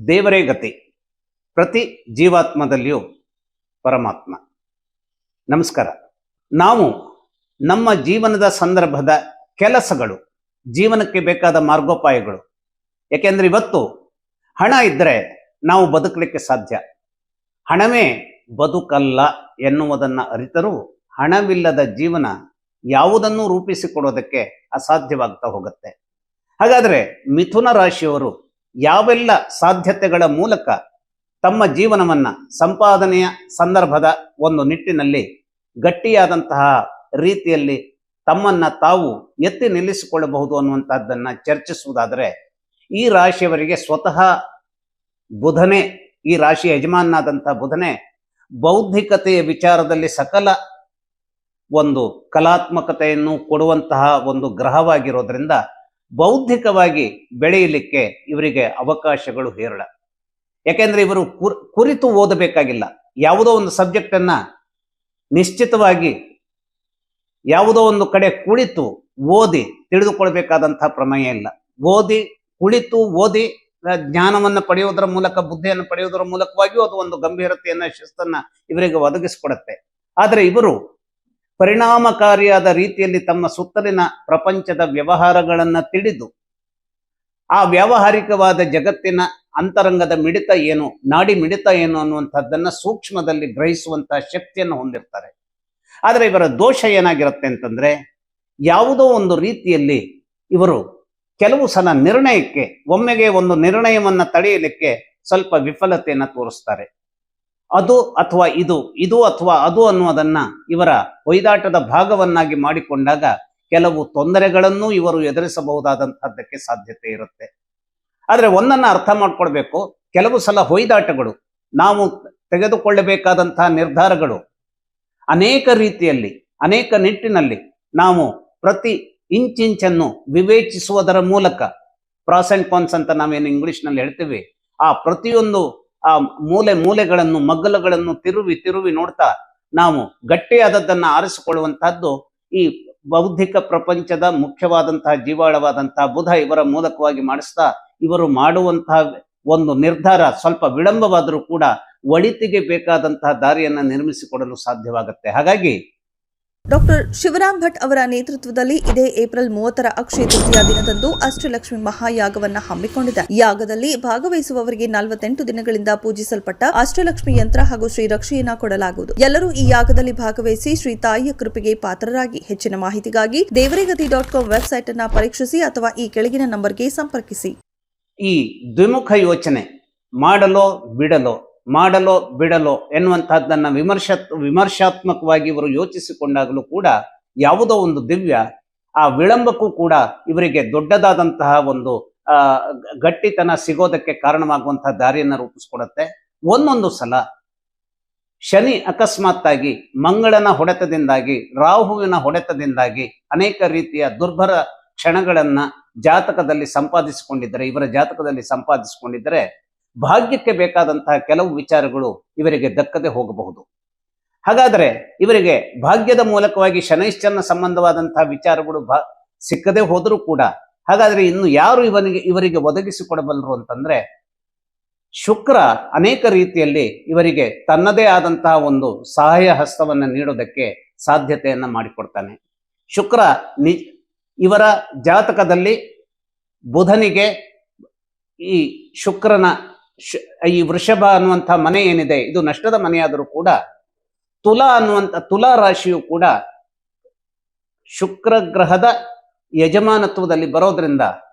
ದೇವರೇ ಗತಿ. ಪ್ರತಿ ಜೀವಾತ್ಮದಲ್ಲಿಯೂ ಪರಮಾತ್ಮ. ನಮಸ್ಕಾರ. ನಾವು ನಮ್ಮ ಜೀವನದ ಸಂದರ್ಭದ ಕೆಲಸಗಳು, ಜೀವನಕ್ಕೆ ಬೇಕಾದ ಮಾರ್ಗೋಪಾಯಗಳು, ಯಾಕೆಂದ್ರೆ ಇವತ್ತು ಹಣ ಇದ್ದರೆ ನಾವು ಬದುಕಲಿಕ್ಕೆ ಸಾಧ್ಯ. ಹಣವೇ ಬದುಕಲ್ಲ ಎನ್ನುವುದನ್ನು ಅರಿತರೂ ಹಣವಿಲ್ಲದ ಜೀವನ ಯಾವುದನ್ನು ರೂಪಿಸಿಕೊಡೋದಕ್ಕೆ ಅಸಾಧ್ಯವಾಗ್ತಾ ಹೋಗುತ್ತೆ. ಹಾಗಾದರೆ ಮಿಥುನ ರಾಶಿಯವರು ಯಾವೆಲ್ಲ ಸಾಧ್ಯತೆಗಳ ಮೂಲಕ ತಮ್ಮ ಜೀವನವನ್ನ ಸಂಪಾದನೆಯ ಸಂದರ್ಭದ ಒಂದು ನಿಟ್ಟಿನಲ್ಲಿ ಗಟ್ಟಿಯಾದಂತಹ ರೀತಿಯಲ್ಲಿ ತಮ್ಮನ್ನ ತಾವು ಎತ್ತಿ ನಿಲ್ಲಿಸಿಕೊಳ್ಳಬಹುದು ಅನ್ನುವಂಥದ್ದನ್ನ ಚರ್ಚಿಸುವುದಾದರೆ, ಈ ರಾಶಿಯವರಿಗೆ ಸ್ವತಃ ಬುಧನೇ, ಈ ರಾಶಿಯ ಯಜಮಾನನಾದಂತಹ ಬುಧನೇ ಬೌದ್ಧಿಕತೆಯ ವಿಚಾರದಲ್ಲಿ ಸಕಲ ಒಂದು ಕಲಾತ್ಮಕತೆಯನ್ನು ಕೊಡುವಂತಹ ಒಂದು ಗ್ರಹವಾಗಿರೋದ್ರಿಂದ ಬೌದ್ಧಿಕವಾಗಿ ಬೆಳೆಯಲಿಕ್ಕೆ ಇವರಿಗೆ ಅವಕಾಶಗಳು ಹೇರಳ. ಯಾಕೆಂದ್ರೆ ಇವರು ಕುರಿತು ಓದಬೇಕಾಗಿಲ್ಲ. ಯಾವುದೋ ಒಂದು ಸಬ್ಜೆಕ್ಟ್ ಅನ್ನ ನಿಶ್ಚಿತವಾಗಿ ಯಾವುದೋ ಒಂದು ಕಡೆ ಕುಳಿತು ಓದಿ ತಿಳಿದುಕೊಳ್ಬೇಕಾದಂತಹ ಪ್ರಮೇಯ ಇಲ್ಲ. ಕುಳಿತು ಓದಿ ಜ್ಞಾನವನ್ನು ಪಡೆಯುವುದರ ಮೂಲಕ, ಬುದ್ಧಿಯನ್ನು ಪಡೆಯುವುದರ ಮೂಲಕವಾಗಿಯೂ ಅದು ಒಂದು ಗಂಭೀರತೆಯನ್ನ, ಶಿಸ್ತನ್ನ ಇವರಿಗೆ ಒದಗಿಸಿಕೊಡುತ್ತೆ. ಆದರೆ ಇವರು ಪರಿಣಾಮಕಾರಿಯಾದ ರೀತಿಯಲ್ಲಿ ತಮ್ಮ ಸುತ್ತಲಿನ ಪ್ರಪಂಚದ ವ್ಯವಹಾರಗಳನ್ನ ತಿಳಿದು ಆ ವ್ಯಾವಹಾರಿಕವಾದ ಜಗತ್ತಿನ ಅಂತರಂಗದ ಮಿಡಿತ ಏನು, ನಾಡಿ ಮಿಡಿತ ಏನು ಅನ್ನುವಂಥದ್ದನ್ನ ಸೂಕ್ಷ್ಮದಲ್ಲಿ ಗ್ರಹಿಸುವಂತಹ ಶಕ್ತಿಯನ್ನು ಹೊಂದಿರ್ತಾರೆ. ಆದರೆ ಇವರ ದೋಷ ಏನಾಗಿರುತ್ತೆ ಅಂತಂದ್ರೆ, ಯಾವುದೋ ಒಂದು ರೀತಿಯಲ್ಲಿ ಇವರು ಕೆಲವು ಸಲ ನಿರ್ಣಯಕ್ಕೆ, ಒಮ್ಮೆಗೆ ಒಂದು ನಿರ್ಣಯವನ್ನ ತಡೆಯಲಿಕ್ಕೆ ಸ್ವಲ್ಪ ವಿಫಲತೆಯನ್ನು ತೋರಿಸ್ತಾರೆ. ಅದು ಅಥವಾ ಇದು ಅಥವಾ ಅದು ಅನ್ನುವುದನ್ನ ಇವರ ಹೊಯ್ದಾಟದ ಭಾಗವನ್ನಾಗಿ ಮಾಡಿಕೊಂಡಾಗ ಕೆಲವು ತೊಂದರೆಗಳನ್ನು ಇವರು ಎದುರಿಸಬಹುದಾದಂತಹದ್ದಕ್ಕೆ ಸಾಧ್ಯತೆ ಇರುತ್ತೆ. ಆದರೆ ಒಂದನ್ನ ಅರ್ಥ ಮಾಡ್ಕೊಳ್ಬೇಕು, ಕೆಲವು ಸಲ ಹೊಯ್ದಾಟಗಳು, ನಾವು ತೆಗೆದುಕೊಳ್ಳಬೇಕಾದಂತಹ ನಿರ್ಧಾರಗಳು ಅನೇಕ ರೀತಿಯಲ್ಲಿ, ಅನೇಕ ನಿಟ್ಟಿನಲ್ಲಿ ನಾವು ಪ್ರತಿ ಇಂಚಿಂಚನ್ನು ವಿವೇಚಿಸುವುದರ ಮೂಲಕ, ಪ್ರಾಸ್ ಅಂಡ್ ಕಾನ್ಸ್ ಅಂತ ನಾವೇನು ಇಂಗ್ಲಿಷ್ನಲ್ಲಿ ಹೇಳ್ತೀವಿ, ಆ ಪ್ರತಿಯೊಂದು ಆ ಮೂಲೆಗಳನ್ನು, ಮಗ್ಗಲುಗಳನ್ನು ತಿರುವಿ ನೋಡ್ತಾ ನಾವು ಗಟ್ಟಿಯಾದದ್ದನ್ನ ಆರಿಸಿಕೊಳ್ಳುವಂತಹದ್ದು ಈ ಬೌದ್ಧಿಕ ಪ್ರಪಂಚದ ಮುಖ್ಯವಾದಂತಹ ಜೀವಾಳವಾದಂತಹ ಬುಧ ಇವರ ಮೂಲಕವಾಗಿ ಮಾಡಿಸ್ತಾ, ಇವರು ಮಾಡುವಂತಹ ಒಂದು ನಿರ್ಧಾರ ಸ್ವಲ್ಪ ವಿಳಂಬವಾದರೂ ಕೂಡ ಒಳಿತಿಗೆ ಬೇಕಾದಂತಹ ದಾರಿಯನ್ನ ನಿರ್ಮಿಸಿಕೊಡಲು ಸಾಧ್ಯವಾಗುತ್ತೆ. ಹಾಗಾಗಿ ಡಾಕ್ಟರ್ ಶಿವರಾಮ್ ಭಟ್ ಅವರ ನೇತೃತ್ವದಲ್ಲಿ ಇದೇ ಏಪ್ರಿಲ್ 30ರ ಅಕ್ಷಯ ತೃತೀಯ ದಿನದಂದು ಅಷ್ಟಲಕ್ಷ್ಮಿ ಮಹಾಯಾಗವನ್ನ ಹಮ್ಮಿಕೊಂಡಿದೆ. ಯಾಗದಲ್ಲಿ ಭಾಗವಹಿಸುವವರಿಗೆ 48 ದಿನಗಳಿಂದ ಪೂಜಿಸಲ್ಪಟ್ಟ ಅಷ್ಟಲಕ್ಷ್ಮಿ ಯಂತ್ರ ಹಾಗೂ ಶ್ರೀ ರಕ್ಷೆಯನ್ನ ಕೊಡಲಾಗುವುದು. ಎಲ್ಲರೂ ಈ ಯಾಗದಲ್ಲಿ ಭಾಗವಹಿಸಿ ಶ್ರೀ ತಾಯಿಯ ಕೃಪೆಗೆ ಪಾತ್ರರಾಗಿ. ಹೆಚ್ಚಿನ ಮಾಹಿತಿಗಾಗಿ ದೇವರೇಗತಿ.com ವೆಬ್ಸೈಟ್ ಅನ್ನ ಪರೀಕ್ಷಿಸಿ ಅಥವಾ ಈ ಕೆಳಗಿನ ನಂಬರ್ಗೆ ಸಂಪರ್ಕಿಸಿ. ಈ ದ್ವಿಮುಖ ಯೋಚನೆ, ಮಾಡಲೋ ಬಿಡಲೋ ಎನ್ನುವಂತಹದ್ದನ್ನ ವಿಮರ್ಶಾತ್ಮಕವಾಗಿ ಇವರು ಯೋಚಿಸಿಕೊಂಡಾಗಲೂ ಕೂಡ ಯಾವುದೋ ಒಂದು ದಿವ್ಯ ಆ ವಿಳಂಬಕ್ಕೂ ಕೂಡ ಇವರಿಗೆ ದೊಡ್ಡದಾದಂತಹ ಒಂದು ಗಟ್ಟಿತನ ಸಿಗೋದಕ್ಕೆ ಕಾರಣವಾಗುವಂತಹ ದಾರಿಯನ್ನ ರೂಪಿಸ್ಕೊಡುತ್ತೆ. ಒಂದೊಂದು ಸಲ ಶನಿ ಅಕಸ್ಮಾತ್ತಾಗಿ, ಮಂಗಳನ ಹೊಡೆತದಿಂದಾಗಿ, ರಾಹುವಿನ ಹೊಡೆತದಿಂದಾಗಿ ಅನೇಕ ರೀತಿಯ ದುರ್ಭರ ಕ್ಷಣಗಳನ್ನ ಜಾತಕದಲ್ಲಿ ಸಂಪಾದಿಸಿಕೊಂಡಿದ್ದರೆ, ಇವರ ಜಾತಕದಲ್ಲಿ ಸಂಪಾದಿಸಿಕೊಂಡಿದ್ದರೆ ಭಾಗ್ಯಕ್ಕೆ ಬೇಕಾದಂತಹ ಕೆಲವು ವಿಚಾರಗಳು ಇವರಿಗೆ ದಕ್ಕದೆ ಹೋಗಬಹುದು. ಹಾಗಾದರೆ ಇವರಿಗೆ ಭಾಗ್ಯದ ಮೂಲಕವಾಗಿ ಶನೈಶ್ಚರನ ಸಂಬಂಧವಾದಂತಹ ವಿಚಾರಗಳು ಸಿಕ್ಕದೆ ಹೋದರೂ ಕೂಡ, ಹಾಗಾದ್ರೆ ಇನ್ನು ಯಾರು ಇವರಿಗೆ ಒದಗಿಸಿಕೊಡಬಲ್ಲರು ಅಂತಂದ್ರೆ, ಶುಕ್ರ ಅನೇಕ ರೀತಿಯಲ್ಲಿ ಇವರಿಗೆ ತನ್ನದೇ ಆದಂತಹ ಒಂದು ಸಹಾಯ ಹಸ್ತವನ್ನ ನೀಡೋದಕ್ಕೆ ಸಾಧ್ಯತೆಯನ್ನ ಮಾಡಿಕೊಡ್ತಾನೆ. ಶುಕ್ರ ಇವರ ಜಾತಕದಲ್ಲಿ ಬುಧನಿಗೆ ಈ ಶುಕ್ರನ ಈ ವೃಷಭ ಅನ್ನುವಂಥ ಮನೆ ಏನಿದೆ, ಇದು ನಷ್ಟದ ಮನೆಯಾದರೂ ಕೂಡ ತುಲಾ ರಾಶಿಯು ಕೂಡ ಶುಕ್ರ ಗ್ರಹದ ಯಜಮಾನತ್ವದಲ್ಲಿ ಬರೋದ್ರಿಂದ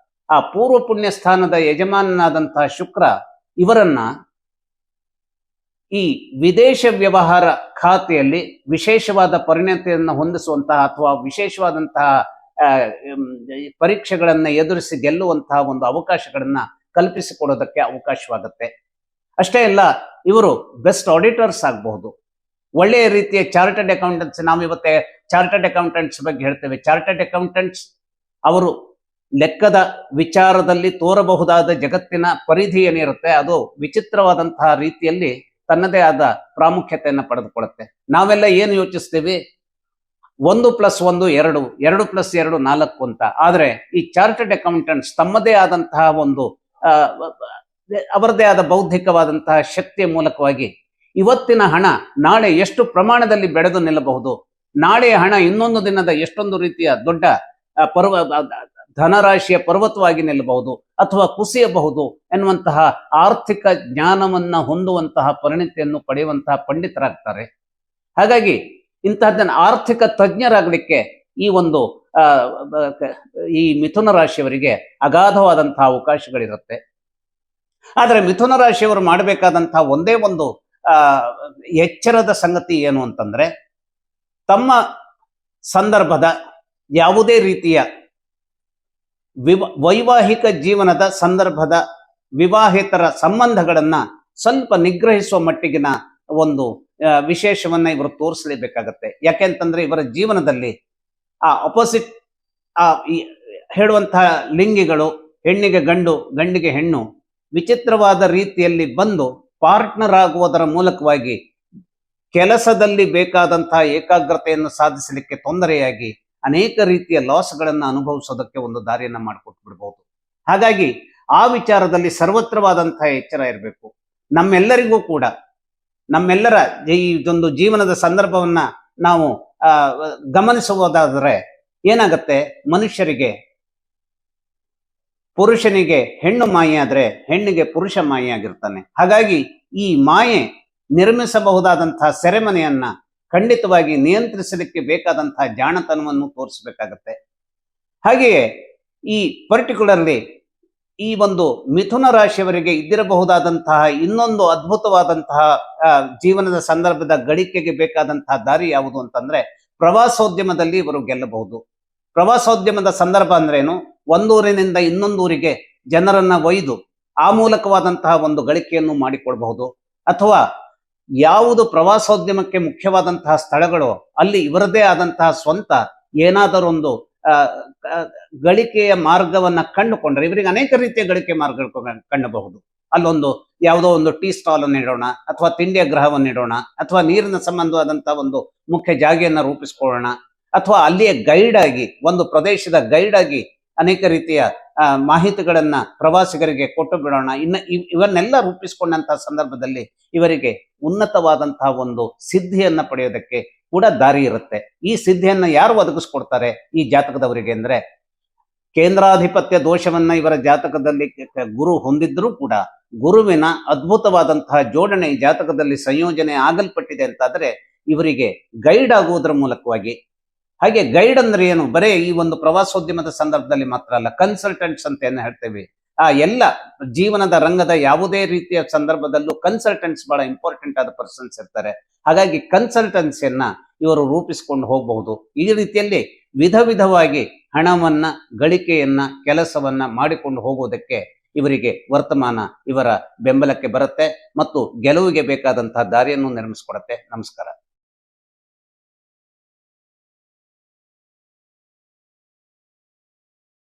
ಆ ಪೂರ್ವ ಪುಣ್ಯ ಸ್ಥಾನದ ಯಜಮಾನನಾದಂತಹ ಶುಕ್ರ ಇವರನ್ನ ಈ ವಿದೇಶ ವ್ಯವಹಾರ ಖಾತೆಯಲ್ಲಿ ವಿಶೇಷವಾದ ಪರಿಣತಿಯನ್ನು ಹೊಂದಿಸುವಂತಹ ಅಥವಾ ವಿಶೇಷವಾದಂತಹ ಪರೀಕ್ಷೆಗಳನ್ನ ಎದುರಿಸಿ ಗೆಲ್ಲುವಂತಹ ಒಂದು ಅವಕಾಶಗಳನ್ನ ಕಲ್ಪಿಸಿಕೊಡೋದಕ್ಕೆ ಅವಕಾಶವಾಗುತ್ತೆ. ಅಷ್ಟೇ ಅಲ್ಲ, ಇವರು ಬೆಸ್ಟ್ ಆಡಿಟರ್ಸ್ ಆಗಬಹುದು, ಒಳ್ಳೆಯ ರೀತಿಯ ಚಾರ್ಟರ್ಡ್ ಅಕೌಂಟೆಂಟ್ಸ್. ನಾವು ಇವತ್ತೇ ಚಾರ್ಟರ್ಡ್ ಅಕೌಂಟೆಂಟ್ಸ್ ಬಗ್ಗೆ ಹೇಳ್ತೇವೆ. ಚಾರ್ಟರ್ಡ್ ಅಕೌಂಟೆಂಟ್ಸ್ ಅವರು ಲೆಕ್ಕದ ವಿಚಾರದಲ್ಲಿ ತೋರಬಹುದಾದ ಜಗತ್ತಿನ ಪರಿಧಿ ಏನಿರುತ್ತೆ, ಅದು ವಿಚಿತ್ರವಾದಂತಹ ರೀತಿಯಲ್ಲಿ ತನ್ನದೇ ಆದ ಪ್ರಾಮುಖ್ಯತೆಯನ್ನು ಪಡೆದುಕೊಳ್ಳುತ್ತೆ. ನಾವೆಲ್ಲ ಏನು ಯೋಚಿಸ್ತೀವಿ, 1+1 2, 2+2 4 ಅಂತ. ಆದರೆ ಈ ಚಾರ್ಟರ್ಡ್ ಅಕೌಂಟೆಂಟ್ಸ್ ತಮ್ಮದೇ ಆದಂತಹ ಒಂದು ಅವರದೇ ಆದ ಬೌದ್ಧಿಕವಾದಂತಹ ಶಕ್ತಿಯ ಮೂಲಕವಾಗಿ ಇವತ್ತಿನ ಹಣ ನಾಳೆ ಎಷ್ಟು ಪ್ರಮಾಣದಲ್ಲಿ ಬೆಳೆದು ನಿಲ್ಲಬಹುದು, ನಾಳೆಯ ಹಣ ಇನ್ನೊಂದು ದಿನದ ಎಷ್ಟೊಂದು ರೀತಿಯ ದೊಡ್ಡ ಧನರಾಶಿಯ ಪರ್ವತವಾಗಿ ನಿಲ್ಲಬಹುದು ಅಥವಾ ಕುಸಿಯಬಹುದು ಎನ್ನುವಂತಹ ಆರ್ಥಿಕ ಜ್ಞಾನವನ್ನ ಹೊಂದುವಂತಹ ಪರಿಣಿತಿಯನ್ನು ಪಡೆಯುವಂತಹ ಪಂಡಿತರಾಗ್ತಾರೆ. ಹಾಗಾಗಿ ಇಂತಹದ್ದನ್ನು ಆರ್ಥಿಕ ತಜ್ಞರಾಗಲಿಕ್ಕೆ ಈ ಮಿಥುನ ರಾಶಿಯವರಿಗೆ ಅಗಾಧವಾದಂತಹ ಅವಕಾಶಗಳಿರುತ್ತೆ. ಆದರೆ ಮಿಥುನ ರಾಶಿಯವರು ಮಾಡಬೇಕಾದಂತಹ ಒಂದೇ ಒಂದು ಎಚ್ಚರದ ಸಂಗತಿ ಏನು ಅಂತಂದ್ರೆ, ತಮ್ಮ ಸಂದರ್ಭದ ಯಾವುದೇ ರೀತಿಯ ವೈವಾಹಿಕ ಜೀವನದ ಸಂದರ್ಭದ ವಿವಾಹೇತರ ಸಂಬಂಧಗಳನ್ನ ಸ್ವಲ್ಪ ನಿಗ್ರಹಿಸುವ ಮಟ್ಟಿಗಿನ ಒಂದು ವಿಶೇಷವನ್ನ ಇವರು ತೋರಿಸಲೇಬೇಕಾಗತ್ತೆ. ಯಾಕೆಂತಂದ್ರೆ ಇವರ ಜೀವನದಲ್ಲಿ ಆ ಅಪೋಸಿಟ್ ಹೇಳುವಂತಹ ಲಿಂಗಿಗಳು, ಹೆಣ್ಣಿಗೆ ಗಂಡು ಗಂಡಿಗೆ ಹೆಣ್ಣು ವಿಚಿತ್ರವಾದ ರೀತಿಯಲ್ಲಿ ಬಂದು ಪಾರ್ಟ್ನರ್ ಆಗುವುದರ ಮೂಲಕವಾಗಿ ಕೆಲಸದಲ್ಲಿ ಬೇಕಾದಂತಹ ಏಕಾಗ್ರತೆಯನ್ನು ಸಾಧಿಸಲಿಕ್ಕೆ ತೊಂದರೆಯಾಗಿ ಅನೇಕ ರೀತಿಯ ಲಾಸ್ಗಳನ್ನು ಅನುಭವಿಸೋದಕ್ಕೆ ಒಂದು ದಾರಿಯನ್ನ ಮಾಡಿಕೊಟ್ಟು ಬಿಡಬಹುದು. ಹಾಗಾಗಿ ಆ ವಿಚಾರದಲ್ಲಿ ಸರ್ವತ್ರವಾದಂತಹ ಎಚ್ಚರ ಇರಬೇಕು. ನಮ್ಮೆಲ್ಲರಿಗೂ ಕೂಡ ನಮ್ಮೆಲ್ಲರ ಇದೊಂದು ಜೀವನದ ಸಂದರ್ಭವನ್ನ ನಾವು ಗಮನಿಸುವುದಾದರೆ ಏನಾಗತ್ತೆ, ಪುರುಷನಿಗೆ ಹೆಣ್ಣು ಮಾಯೆ ಆದ್ರೆ ಹೆಣ್ಣಿಗೆ ಪುರುಷ ಮಾಯೆಯಾಗಿರ್ತಾನೆ. ಹಾಗಾಗಿ ಈ ಮಾಯೆ ನಿರ್ಮಿಸಬಹುದಾದಂತಹ ಸೆರೆಮನೆಯನ್ನ ಖಂಡಿತವಾಗಿ ನಿಯಂತ್ರಿಸಲಿಕ್ಕೆ ಬೇಕಾದಂತಹ ಜಾಣತನವನ್ನು ತೋರಿಸಬೇಕಾಗತ್ತೆ. ಹಾಗೆಯೇ ಈ ಪರ್ಟಿಕ್ಯುಲರ್ಲಿ ಈ ಒಂದು ಮಿಥುನ ರಾಶಿಯವರಿಗೆ ಇದ್ದಿರಬಹುದಾದಂತಹ ಇನ್ನೊಂದು ಅದ್ಭುತವಾದಂತಹ ಜೀವನದ ಸಂದರ್ಭದ ಗಳಿಕೆಗೆ ಬೇಕಾದಂತಹ ದಾರಿ ಯಾವುದು ಅಂತಂದ್ರೆ, ಪ್ರವಾಸೋದ್ಯಮದಲ್ಲಿ ಇವರು ಗೆಲ್ಲಬಹುದು. ಪ್ರವಾಸೋದ್ಯಮದ ಸಂದರ್ಭ ಅಂದ್ರೇನು, ಒಂದೂರಿನಿಂದ ಇನ್ನೊಂದೂರಿಗೆ ಜನರನ್ನ ಒಯ್ದು ಆ ಮೂಲಕವಾದಂತಹ ಒಂದು ಗಳಿಕೆಯನ್ನು ಮಾಡಿಕೊಳ್ಬಹುದು. ಅಥವಾ ಯಾವುದು ಪ್ರವಾಸೋದ್ಯಮಕ್ಕೆ ಮುಖ್ಯವಾದಂತಹ ಸ್ಥಳಗಳು ಅಲ್ಲಿ ಇವರದೇ ಆದಂತಹ ಸ್ವಂತ ಏನಾದರೊಂದು ಗಳಿಕೆಯ ಮಾರ್ಗವನ್ನ ಕಂಡುಕೊಂಡ್ರೆ, ಇವರಿಗೆ ಅನೇಕ ರೀತಿಯ ಗಳಿಕೆ ಮಾರ್ಗಗಳು ಕಂಡಬಹುದು. ಅಲ್ಲೊಂದು ಯಾವುದೋ ಒಂದು ಟೀ ಸ್ಟಾಲ್ ಅನ್ನು ಇಡೋಣ, ಅಥವಾ ತಿಂಡಿಯ ಗೃಹವನ್ನು ಇಡೋಣ, ಅಥವಾ ನೀರಿನ ಸಂಬಂಧವಾದಂತಹ ಒಂದು ಮುಖ್ಯ ಜಾಗೆಯನ್ನ ರೂಪಿಸ್ಕೊಳ್ಳೋಣ, ಅಥವಾ ಅಲ್ಲಿಯ ಗೈಡ್ ಆಗಿ ಒಂದು ಪ್ರದೇಶದ ಗೈಡ್ ಆಗಿ ಅನೇಕ ರೀತಿಯ ಮಾಹಿತಿಗಳನ್ನ ಪ್ರವಾಸಿಗರಿಗೆ ಕೊಟ್ಟು ಬಿಡೋಣ. ಇವನ್ನೆಲ್ಲ ರೂಪಿಸಿಕೊಂಡಂತಹ ಸಂದರ್ಭದಲ್ಲಿ ಇವರಿಗೆ ಉನ್ನತವಾದಂತಹ ಒಂದು ಸಿದ್ಧಿಯನ್ನ ಪಡೆಯೋದಕ್ಕೆ ಕೂಡ ದಾರಿ ಇರುತ್ತೆ. ಈ ಸಿದ್ಧಿಯನ್ನ ಯಾರು ಒದಗಿಸ್ಕೊಡ್ತಾರೆ ಈ ಜಾತಕದವರಿಗೆ ಅಂದ್ರೆ, ಕೇಂದ್ರಾಧಿಪತ್ಯ ದೋಷವನ್ನ ಇವರ ಜಾತಕದಲ್ಲಿ ಗುರು ಹೊಂದಿದ್ರೂ ಕೂಡ ಗುರುವಿನ ಅದ್ಭುತವಾದಂತಹ ಜೋಡಣೆ ಈ ಜಾತಕದಲ್ಲಿ ಸಂಯೋಜನೆ ಆಗಲ್ಪಟ್ಟಿದೆ ಅಂತಾದ್ರೆ ಇವರಿಗೆ ಗೈಡ್ ಆಗುವುದರ ಮೂಲಕವಾಗಿ, ಹಾಗೆ ಗೈಡ್ ಅಂದ್ರೆ ಏನು, ಬರೇ ಈ ಒಂದು ಪ್ರವಾಸೋದ್ಯಮದ ಸಂದರ್ಭದಲ್ಲಿ ಮಾತ್ರ ಅಲ್ಲ, ಕನ್ಸಲ್ಟೆಂಟ್ಸ್ ಅಂತ ಏನು ಹೇಳ್ತೇವೆ, ಆ ಎಲ್ಲ ಜೀವನದ ರಂಗದ ಯಾವುದೇ ರೀತಿಯ ಸಂದರ್ಭದಲ್ಲೂ ಕನ್ಸಲ್ಟೆಂಟ್ಸ್ ಬಹಳ ಇಂಪಾರ್ಟೆಂಟ್ ಆದ ಪರ್ಸನ್ಸ್ ಇರ್ತಾರೆ. ಹಾಗಾಗಿ ಕನ್ಸಲ್ಟೆನ್ಸಿಯನ್ನ ಇವರು ರೂಪಿಸಿಕೊಂಡು ಹೋಗಬಹುದು. ಈ ರೀತಿಯಲ್ಲಿ ವಿಧವಾಗಿ ಹಣವನ್ನ, ಗಳಿಕೆಯನ್ನ, ಕೆಲಸವನ್ನ ಮಾಡಿಕೊಂಡು ಹೋಗುವುದಕ್ಕೆ ಇವರಿಗೆ ವರ್ತಮಾನ ಇವರ ಬೆಂಬಲಕ್ಕೆ ಬರುತ್ತೆ ಮತ್ತು ಗೆಲುವಿಗೆ ಬೇಕಾದಂತಹ ದಾರಿಯನ್ನು ನಿರ್ಮಿಸಿಕೊಡುತ್ತೆ. ನಮಸ್ಕಾರ.